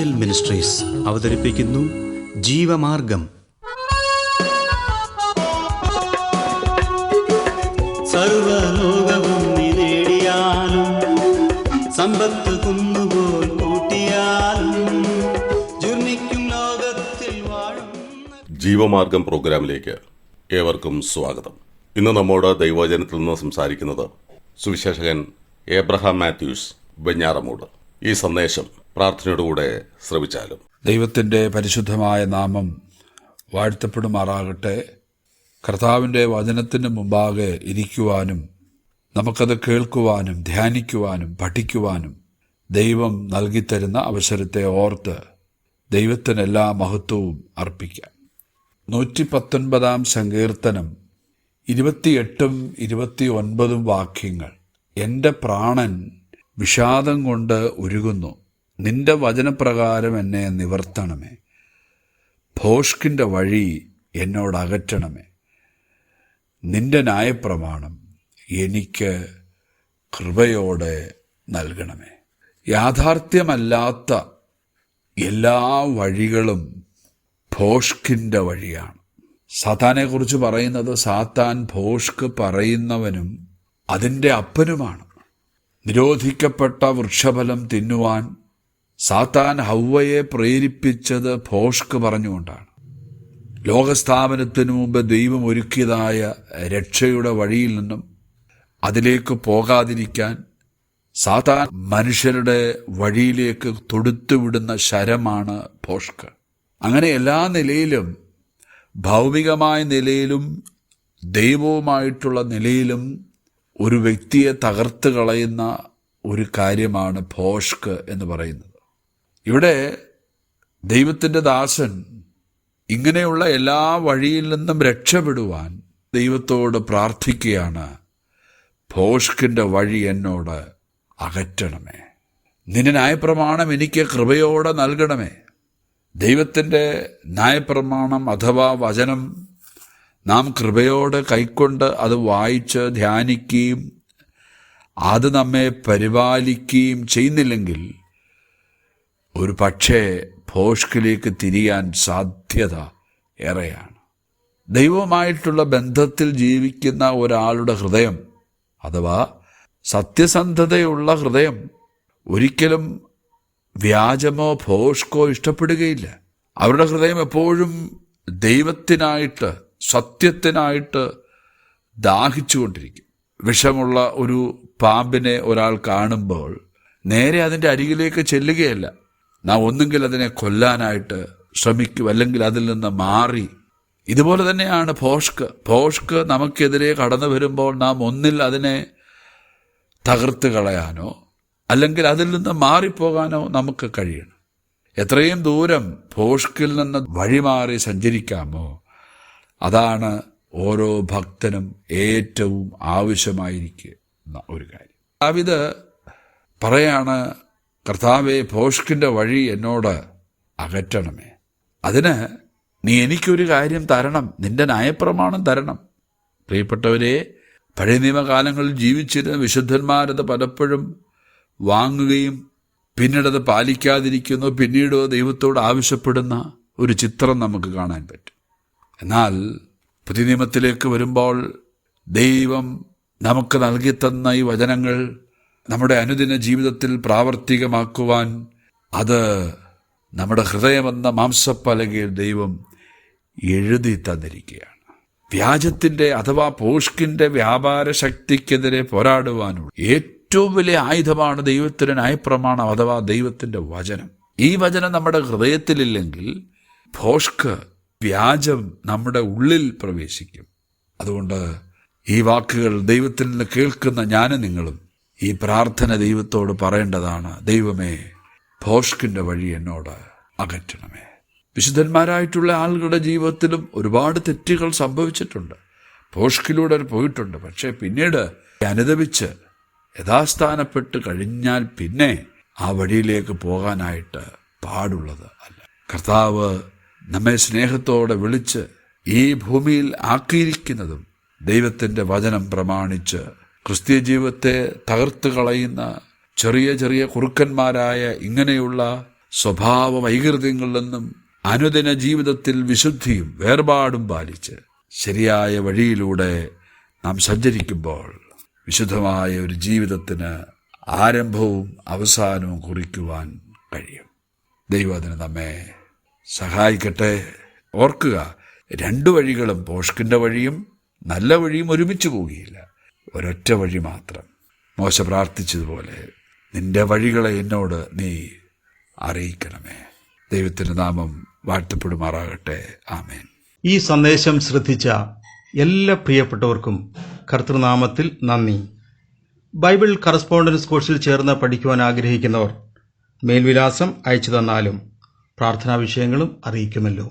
Angel ministries അവതരിപ്പിക്കുന്നു ജീവമാർഗം. സർവലോകവും നേടിയാലും സമ്പത്ത് കുന്നുപോൽ കൂട്ടിയാലും ജുർമിക്കും ലോകത്തിൽ വാഴും. ജീവമാർഗം പ്രോഗ്രാമിലേക്ക് ഏവർക്കും സ്വാഗതം. ഇന്ന് നമ്മോട് ദൈവവചനത്തിൽ നിന്ന് സംസാരിക്കുന്നത് സുവിശേഷകൻ ഏബ്രഹാം മാത്യൂസ് വെഞ്ഞാറമൂട്. ഈ സന്ദേശം പ്രാർത്ഥനയോടുകൂടെ ശ്രവിച്ചാലും. ദൈവത്തിൻ്റെ പരിശുദ്ധമായ നാമം വാഴ്ത്തപ്പെടുമാറാകട്ടെ. കർത്താവിൻ്റെ വചനത്തിന് മുമ്പാകെ ഇരിക്കുവാനും നമുക്കത് കേൾക്കുവാനും ധ്യാനിക്കുവാനും പഠിക്കുവാനും ദൈവം നൽകിത്തരുന്ന അവസരത്തെ ഓർത്ത് ദൈവത്തിന് എല്ലാ മഹത്വവും അർപ്പിക്കാം. 119 സങ്കീർത്തനം 28 29 വാക്യങ്ങൾ. എൻ്റെ പ്രാണൻ വിഷാദം കൊണ്ട് ഉരുകുന്നു, നിന്റെ വചനപ്രകാരം എന്നെ നിവർത്തണമേ. ഭോഷ്കിൻ്റെ വഴി എന്നോട് അകറ്റണമേ. നിന്റെ ന്യായപ്രമാണം എനിക്ക് കൃപയോടെ നൽകണമേ. യാഥാർത്ഥ്യമല്ലാത്ത എല്ലാ വഴികളും ഭോഷ്കിൻ്റെ വഴിയാണ്. സാത്താനെക്കുറിച്ച് പറയുന്നത് സാത്താൻ ഭോഷ്ക് പറയുന്നവനും അതിൻ്റെ അപ്പനുമാണ്. നിരോധിക്കപ്പെട്ട വൃക്ഷഫലം തിന്നുവാൻ സാത്താൻ ഹവ്വയെ പ്രേരിപ്പിച്ചത് ഭോഷ്ക് പറഞ്ഞുകൊണ്ടാണ്. ലോകസ്ഥാപനത്തിനു മുമ്പ് ദൈവം ഒരുക്കിയതായ രക്ഷയുടെ വഴിയിൽ നിന്നും അതിലേക്ക് പോകാതിരിക്കാൻ സാത്താൻ മനുഷ്യരുടെ വഴിയിലേക്ക് തൊടുത്തുവിടുന്ന ശരമാണ് ഭോഷ്ക്. അങ്ങനെ എല്ലാ നിലയിലും, ഭൗമികമായ നിലയിലും ദൈവവുമായിട്ടുള്ള നിലയിലും ഒരു വ്യക്തിയെ തകർത്ത് കളയുന്ന ഒരു കാര്യമാണ് ഭോഷ്ക് എന്ന് പറയുന്നത്. ഇവിടെ ദൈവത്തിൻ്റെ ദാസൻ ഇങ്ങനെയുള്ള എല്ലാ വഴിയിൽ നിന്നും രക്ഷപ്പെടുവാൻ ദൈവത്തോട് പ്രാർത്ഥിക്കുകയാണ്. ഭോഷ്കിൻ്റെ വഴി എന്നോട് അകറ്റണമേ. നിന്റെ ന്യായപ്രമാണം എനിക്ക് കൃപയോടെ നൽകണമേ. ദൈവത്തിൻ്റെ ന്യായപ്രമാണം അഥവാ വചനം നാം കൃപയോടെ കൈക്കൊണ്ട് അത് വായിച്ച് ധ്യാനിക്കുകയും അത് നമ്മെ പരിപാലിക്കുകയും ചെയ്യുന്നില്ലെങ്കിൽ ഒരു പക്ഷേ ഭോഷ്കിലേക്ക് തിരിയാൻ സാധ്യത ഏറെയാണ്. ദൈവവുമായിട്ടുള്ള ബന്ധത്തിൽ ജീവിക്കുന്ന ഒരാളുടെ ഹൃദയം അഥവാ സത്യസന്ധതയുള്ള ഹൃദയം ഒരിക്കലും വ്യാജമോ ഭോഷ്കോ ഇഷ്ടപ്പെടുകയില്ല. അവരുടെ ഹൃദയം എപ്പോഴും ദൈവത്തിനായിട്ട്, സത്യത്തിനായിട്ട് ദാഹിച്ചുകൊണ്ടിരിക്കും. വിഷമുള്ള ഒരു പാമ്പിനെ ഒരാൾ കാണുമ്പോൾ നേരെ അതിൻ്റെ അരികിലേക്ക് ചെല്ലുകയല്ല. നാം ഒന്നുകിൽ അതിനെ കൊല്ലാനായിട്ട് ശ്രമിക്കും, അല്ലെങ്കിൽ അതിൽ നിന്ന് മാറി. ഇതുപോലെ തന്നെയാണ് ഭോഷ്ക് നമുക്കെതിരെ കടന്നു വരുമ്പോൾ നാം ഒന്നിൽ അതിനെ തകർത്ത് കളയാനോ അല്ലെങ്കിൽ അതിൽ നിന്ന് മാറിപ്പോകാനോ നമുക്ക് കഴിയണം. എത്രയും ദൂരം ഭോഷ്കിൽ നിന്ന് വഴിമാറി സഞ്ചരിക്കാമോ അതാണ് ഓരോ ഭക്തനും ഏറ്റവും ആവശ്യമായിരിക്കുന്ന ഒരു കാര്യം. ദാവീദ് പറയാണ്, കർത്താവേ, ഭോഷ്കിൻ്റെ വഴി എന്നോട് അകറ്റണമേ. അതിന് നീ എനിക്കൊരു കാര്യം തരണം, നിന്റെ ന്യായപ്രമാണം തരണം. പ്രിയപ്പെട്ടവരെ, പഴയ നിയമകാലങ്ങളിൽ ജീവിച്ചിരുന്ന വിശുദ്ധന്മാരത് പലപ്പോഴും വാങ്ങുകയും പിന്നീടത് പാലിക്കാതിരിക്കുന്നു, പിന്നീട് ദൈവത്തോട് ആവശ്യപ്പെടുന്ന ഒരു ചിത്രം നമുക്ക് കാണാൻ പറ്റും. എന്നാൽ പുതിയ നിയമത്തിലേക്ക് വരുമ്പോൾ ദൈവം നമുക്ക് നൽകിത്തന്ന ഈ വചനങ്ങൾ നമ്മുടെ അനുദിന ജീവിതത്തിൽ പ്രാവർത്തികമാക്കുവാൻ അത് നമ്മുടെ ഹൃദയമെന്ന മാംസപ്പലകയിൽ ദൈവം എഴുതി തന്നിരിക്കുകയാണ്. വ്യാജത്തിൻ്റെ അഥവാ ഭോഷ്കിൻ്റെ വ്യാപാര ശക്തിക്കെതിരെ പോരാടുവാനുള്ള ഏറ്റവും വലിയ ആയുധമാണ് ദൈവത്തിൻ്റെ ന്യായപ്രമാണം അഥവാ ദൈവത്തിൻ്റെ വചനം. ഈ വചനം നമ്മുടെ ഹൃദയത്തിലില്ലെങ്കിൽ ഭോഷ്ക്, വ്യാജം നമ്മുടെ ഉള്ളിൽ പ്രവേശിക്കും. അതുകൊണ്ട് ഈ വാക്കുകൾ ദൈവത്തിൽ നിന്ന് കേൾക്കുന്ന ഞാനും നിങ്ങളും ഈ പ്രാർത്ഥന ദൈവത്തോട് പറയേണ്ടതാണ്. ദൈവമേ, ഭോഷ്കിൻ്റെ വഴി എന്നോട് അകറ്റണമേ. വിശുദ്ധന്മാരായിട്ടുള്ള ആളുകളുടെ ജീവിതത്തിലും ഒരുപാട് തെറ്റുകൾ സംഭവിച്ചിട്ടുണ്ട്. ഭോഷ്കിലൂടെ പോയിട്ടുണ്ട്. പക്ഷേ പിന്നീട് അനുദപിച്ച് യഥാസ്ഥാനപ്പെട്ട് കഴിഞ്ഞാൽ പിന്നെ ആ വഴിയിലേക്ക് പോകാനായിട്ട് പാടുള്ളത് അല്ല. കർത്താവ് നമ്മെ സ്നേഹത്തോടെ വിളിച്ച് ഈ ഭൂമിയിൽ ആക്കിയിരിക്കുന്നതും ദൈവത്തിൻ്റെ വചനം പ്രമാണിച്ച് ക്രിസ്തീയ ജീവിതത്തെ തകർത്ത് കളയുന്ന ചെറിയ ചെറിയ കുറുക്കന്മാരായ ഇങ്ങനെയുള്ള സ്വഭാവ വൈകൃതങ്ങളിൽ നിന്നും അനുദിന ജീവിതത്തിൽ വിശുദ്ധിയും വേർപാടും പാലിച്ച് ശരിയായ വഴിയിലൂടെ നാം സഞ്ചരിക്കുമ്പോൾ വിശുദ്ധമായ ഒരു ജീവിതത്തിന് ആരംഭവും അവസാനവും കുറിക്കുവാൻ കഴിയും. ദൈവം അതിന് നമ്മെ സഹായിക്കട്ടെ. ഓർക്കുക, 2 വഴികളും, ഭോഷ്കിന്റെ വഴിയും നല്ല വഴിയും ഒരുമിച്ച് പോവുകയില്ല. ഒരൊറ്റ വഴി മാത്രം. മോശ പ്രാർത്ഥിച്ചതുപോലെ നിന്റെ വഴികളെ എന്നോട് നീ അറിയിക്കണമേ. ദൈവത്തിന്റെ നാമം വാഴ്ത്തപ്പെടുമാറാകട്ടെ. ആമേൻ. ഈ സന്ദേശം ശ്രദ്ധിച്ച എല്ലാ പ്രിയപ്പെട്ടവർക്കും കർത്തൃനാമത്തിൽ നന്ദി. ബൈബിൾ കറസ്പോണ്ടൻസ് കോഴ്സിൽ ചേർന്ന് പഠിക്കുവാൻ ആഗ്രഹിക്കുന്നവർ മേൽവിലാസം അയച്ചു തന്നാലും പ്രാർത്ഥനാ വിഷയങ്ങളും അറിയിക്കുമല്ലോ.